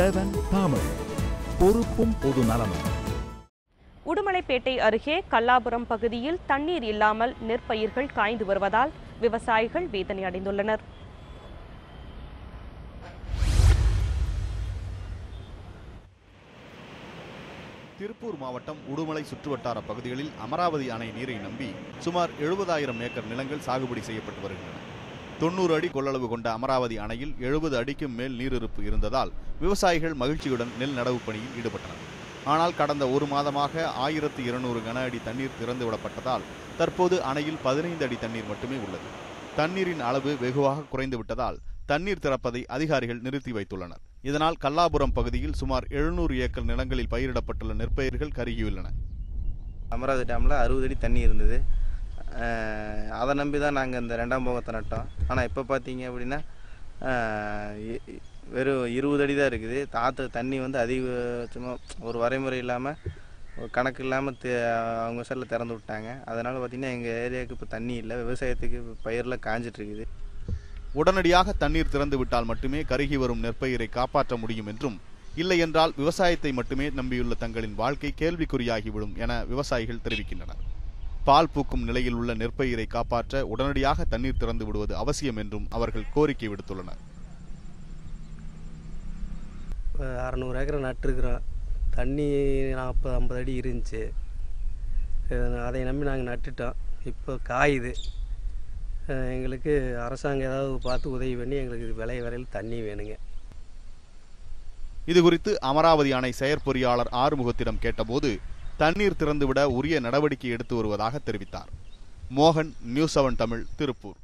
7 தமிழ், பொறுப்பும் பொது நலமும். உடுமலைப்பேட்டை அருகே கல்லாபுரம் பகுதியில் தண்ணீர் இல்லாமல் நெற்பயிர்கள் காய்ந்து வருவதால் விவசாயிகள் வேதனை அடைந்துள்ளனர். திருப்பூர் மாவட்டம் உடுமலை சுற்றுவட்டார பகுதிகளில் அமராவதி அணை நீரை நம்பி சுமார் 70,000 ஏக்கர் நிலங்கள் சாகுபடி செய்யப்பட்டு வருகின்றன. 90 அடி கொள்ளளவு கொண்ட அமராவதி அணையில் 70 அடிக்கும் மேல் நீரிருப்பு இருந்ததால் விவசாயிகள் மகிழ்ச்சியுடன் நெல் நடவு பணியில் ஈடுபட்டனர். ஆனால் கடந்த ஒரு மாதமாக 1200 கன அடி தண்ணீர் திறந்துவிடப்பட்டதால் தற்போது அணையில் 15 அடி தண்ணீர் மட்டுமே உள்ளது. தண்ணீரின் அளவு வெகுவாக குறைந்துவிட்டதால் தண்ணீர் திறப்பதை அதிகாரிகள் நிறுத்தி வைத்துள்ளனர். இதனால் கல்லாபுரம் பகுதியில் சுமார் 700 ஏக்கர் நிலங்களில் பயிரிடப்பட்டுள்ள நெற்பயிர்கள் கருகியுள்ளன. அமராவதி டேமில் 60 அடி தண்ணி இருந்தது. அதை நம்பி தான் நாங்கள் இந்த 2ஆம் போகத்தை நட்டோம். ஆனால் இப்போ பார்த்தீங்க அப்படின்னா வெறும் 20 அடி தான் இருக்குது. தண்ணி வந்து அதிகபட்சமாக ஒரு வரைமுறை இல்லாமல் ஒரு கணக்கு இல்லாமல் அவங்க சைடில் திறந்து விட்டாங்க. அதனால் பார்த்திங்கன்னா எங்கள் ஏரியாவுக்கு இப்போ தண்ணி இல்லை. விவசாயத்துக்கு பயிரெலாம் காஞ்சிட்ருக்குது. உடனடியாக தண்ணீர் திறந்து விட்டால் மட்டுமே கருகி வரும் நெற்பயிரை காப்பாற்ற முடியும் என்றும், இல்லை என்றால் விவசாயத்தை மட்டுமே நம்பியுள்ள தங்களின் வாழ்க்கை கேள்விக்குறியாகிவிடும் என விவசாயிகள் தெரிவிக்கின்றனர். பால் பூக்கும் நிலையில் உள்ள நெற்பயிரை காப்பாற்ற உடனடியாக தண்ணீர் திறந்து விடுவது அவசியம் என்றும் அவர்கள் கோரிக்கை விடுத்துள்ளனர். 600 ஏக்கர் நட்டுருக்குறோம். தண்ணி 40-50 அடி இருந்துச்சு. அதை நம்பி நாங்கள் நட்டுட்டோம். இப்போ காயுது. எங்களுக்கு அரசாங்கம் ஏதாவது பார்த்து உதவி பண்ணி எங்களுக்கு வரையில் தண்ணி வேணுங்க. இது குறித்து அமராவதி அணை செயற்பொறியாளர் ஆறுமுகத்திடம் கேட்டபோது தண்ணீர் திறந்துவிட உரிய நடவடிக்கை எடுத்து வருவதாக தெரிவித்தார். மோகன், நியூஸ் 7 தமிழ், திருப்பூர்.